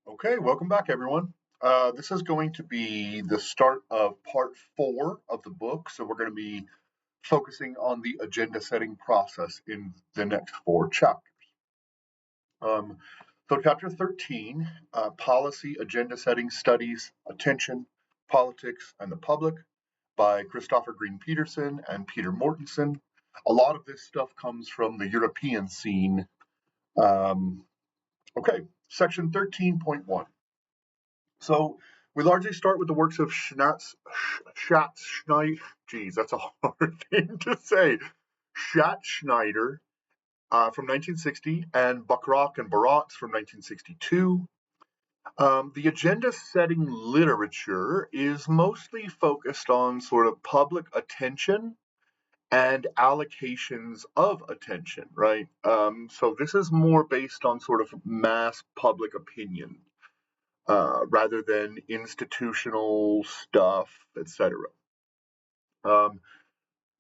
Okay, welcome back, everyone. This is going to be the start of part 4 of the book. So, we're going to be focusing on the agenda setting process in the next 4 chapters. Um, chapter 13, Policy, Agenda Setting Studies, Attention, Politics, and the Public by Christopher Green Peterson and Peter Mortensen. A lot of this stuff comes from the European scene. Um, okay, section 13.1. So we largely start with the works of Schatzschneider. Geez, that's a hard thing to say. Schatzschneider from 1960 and Bachrach and Baratz from 1962. The agenda setting literature is mostly focused on sort of public attention and allocations of attention, right? So this is more based on sort of mass public opinion rather than institutional stuff, etc. Um,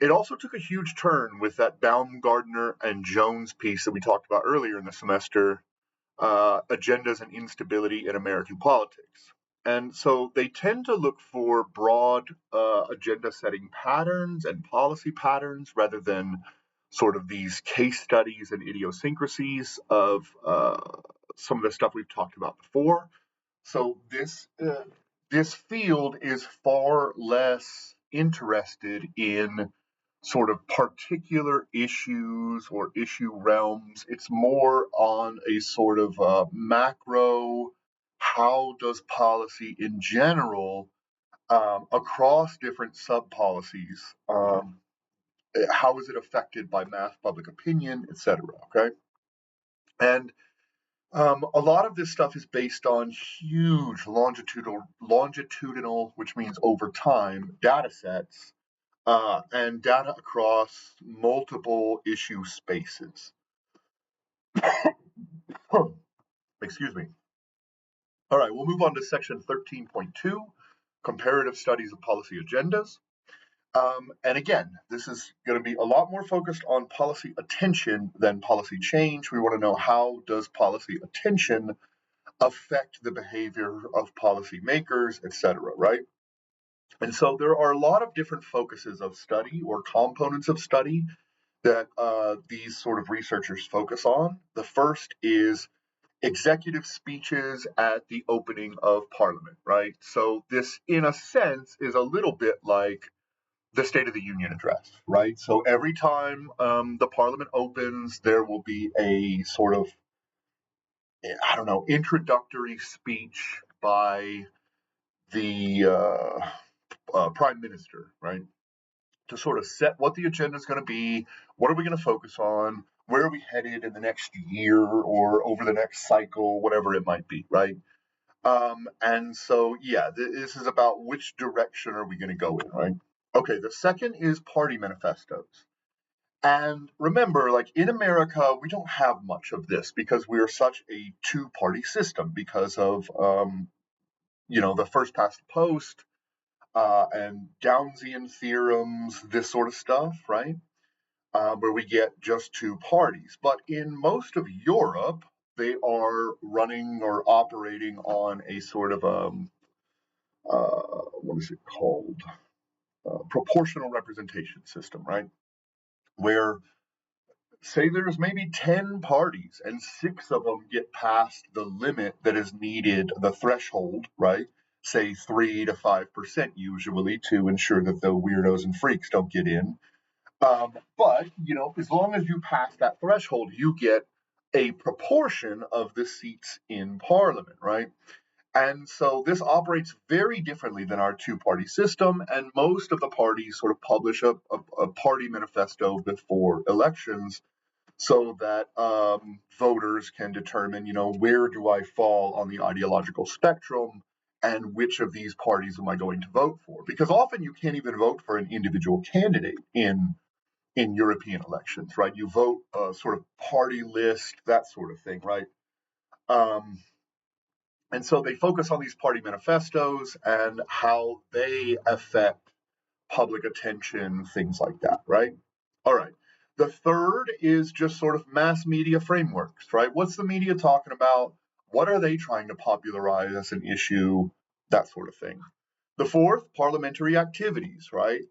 it also took a huge turn with that Baumgardner and Jones piece that we talked about earlier in the semester, Agendas and Instability in American Politics. And so they tend to look for broad agenda setting patterns and policy patterns rather than sort of these case studies and idiosyncrasies of some of the stuff we've talked about before. So this field is far less interested in sort of particular issues or issue realms. It's more on a sort of macro. How does policy in general, across different sub policies, how is it affected by mass public opinion, etc. Okay, and a lot of this stuff is based on huge longitudinal, which means over time, data sets and data across multiple issue spaces. Excuse me. All right, we'll move on to section 13.2, comparative studies of policy agendas. And again, this is going to be a lot more focused on policy attention than policy change. We want to know, how does policy attention affect the behavior of policymakers, etc., right? And so there are a lot of different focuses of study or components of study that these sort of researchers focus on. The first is executive speeches at the opening of Parliament, right? So this, in a sense, is a little bit like the State of the Union address, right? So every time the Parliament opens, there will be a sort of, I don't know, introductory speech by the Prime Minister, right? To sort of set what the agenda is going to be, what are we going to focus on, where are we headed in the next year or over the next cycle, whatever it might be, right? And so, yeah, this is about which direction are we going to go in, right? Okay, the second is party manifestos. And remember, like in America, we don't have much of this because we are such a two-party system because of, the first past the post and Downsian theorems, this sort of stuff, right? Where we get just two parties. But in most of Europe, they are running or operating on a sort of what is it called? Proportional representation system, right? Where say there's maybe 10 parties and 6 of them get past the limit that is needed, the threshold, right? Say 3 to 5% usually to ensure that the weirdos and freaks don't get in. But, as long as you pass that threshold, you get a proportion of the seats in Parliament, right? And so this operates very differently than our two-party system, and most of the parties sort of publish a party manifesto before elections so that voters can determine, where do I fall on the ideological spectrum and which of these parties am I going to vote for? Because often you can't even vote for an individual candidate in European elections, right? You vote a sort of party list, that sort of thing, right? Um, and so they focus on these party manifestos and how they affect public attention, things like that, right? All right. The third is just sort of mass media frameworks, right? What's the media talking about? What are they trying to popularize as an issue? That sort of thing. The fourth, parliamentary activities, right?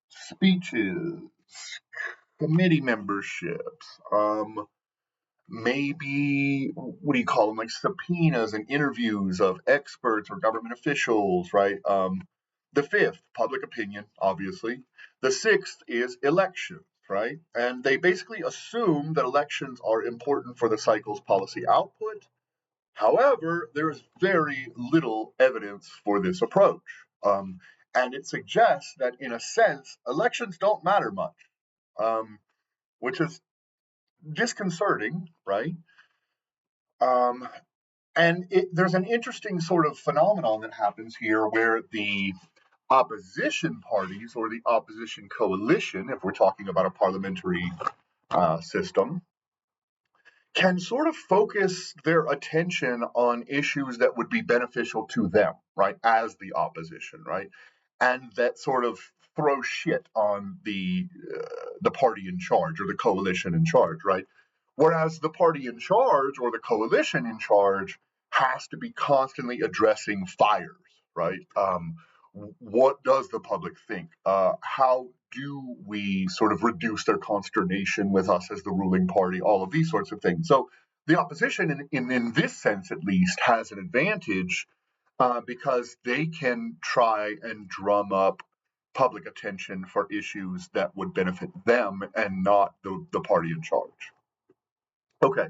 Speeches, committee memberships, maybe what do you call them, like subpoenas and interviews of experts or government officials, right? The fifth, public opinion, obviously. The sixth is elections, right? And they basically assume that elections are important for the cycle's policy output. However, there's very little evidence for this approach. Um, and it suggests that, in a sense, elections don't matter much, um, which is disconcerting, right? Um, there's an interesting sort of phenomenon that happens here where the opposition parties or the opposition coalition, if we're talking about a parliamentary system, can sort of focus their attention on issues that would be beneficial to them, right, as the opposition, right, and that sort of throw shit on the party in charge or the coalition in charge, right? Whereas the party in charge or the coalition in charge has to be constantly addressing fires, right? What does the public think? How do we sort of reduce their consternation with us as the ruling party? All of these sorts of things. So the opposition, in this sense at least, has an advantage because they can try and drum up public attention for issues that would benefit them and not the party in charge. Okay.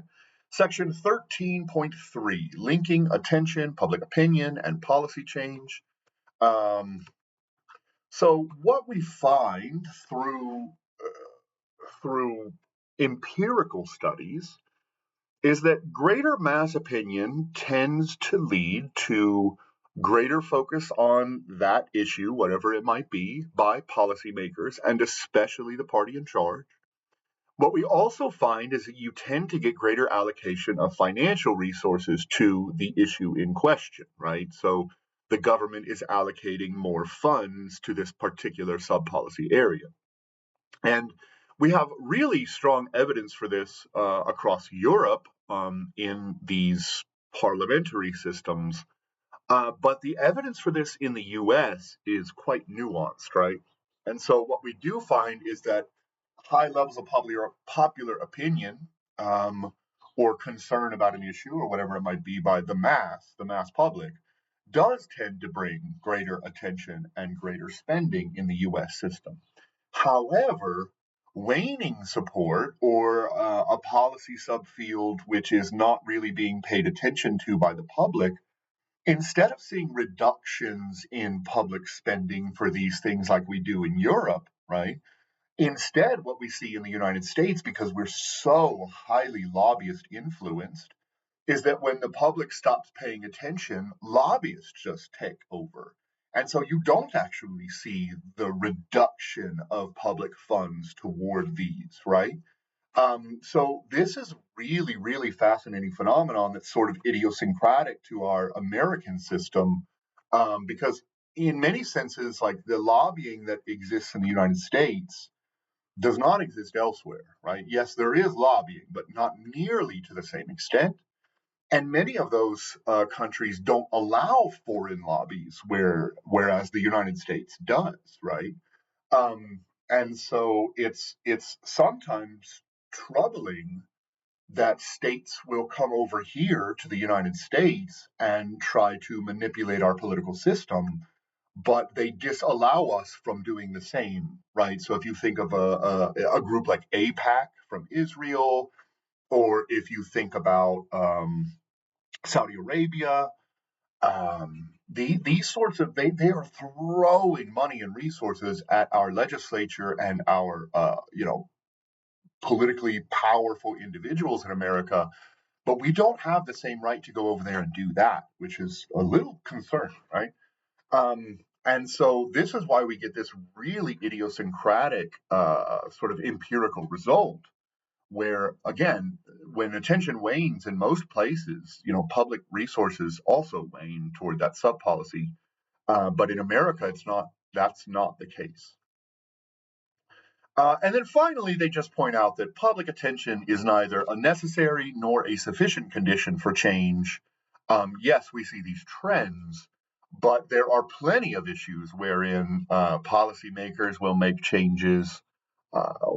Section 13.3, linking attention, public opinion, and policy change. So what we find through empirical studies is that greater mass opinion tends to lead to greater focus on that issue, whatever it might be, by policymakers and especially the party in charge. What we also find is that you tend to get greater allocation of financial resources to the issue in question, right? So the government is allocating more funds to this particular sub-policy area. And we have really strong evidence for this across Europe in these parliamentary systems. But the evidence for this in the US is quite nuanced, right? And so what we do find is that high levels of popular opinion or concern about an issue or whatever it might be by the mass public, does tend to bring greater attention and greater spending in the US system. However, waning support or a policy subfield which is not really being paid attention to by the public, instead of seeing reductions in public spending for these things like we do in Europe, right? Instead, what we see in the United States, because we're so highly lobbyist influenced, is that when the public stops paying attention, lobbyists just take over. And so you don't actually see the reduction of public funds toward these, right? So this is really, really fascinating phenomenon that's sort of idiosyncratic to our American system, because in many senses, like the lobbying that exists in the United States does not exist elsewhere, right? Yes, there is lobbying, but not nearly to the same extent. And many of those countries don't allow foreign lobbies, whereas the United States does, right? And so it's sometimes troubling that states will come over here to the United States and try to manipulate our political system, but they disallow us from doing the same, right? So if you think of a group like AIPAC from Israel, or if you think about Saudi Arabia, these sorts of they are throwing money and resources at our legislature and our politically powerful individuals in America, but we don't have the same right to go over there and do that, which is a little concerning, right? And so this is why we get this really idiosyncratic sort of empirical result where, again, when attention wanes in most places, public resources also wane toward that sub policy. But in America, that's not the case. And then finally, they just point out that public attention is neither a necessary nor a sufficient condition for change. Yes, we see these trends, but there are plenty of issues wherein policymakers will make changes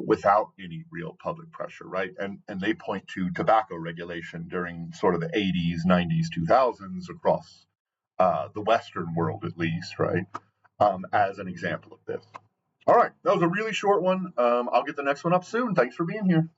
without any real public pressure, right? And they point to tobacco regulation during sort of the 80s, 90s, 2000s across the Western world, at least, right? As an example of this. All right, that was a really short one. I'll get the next one up soon. Thanks for being here.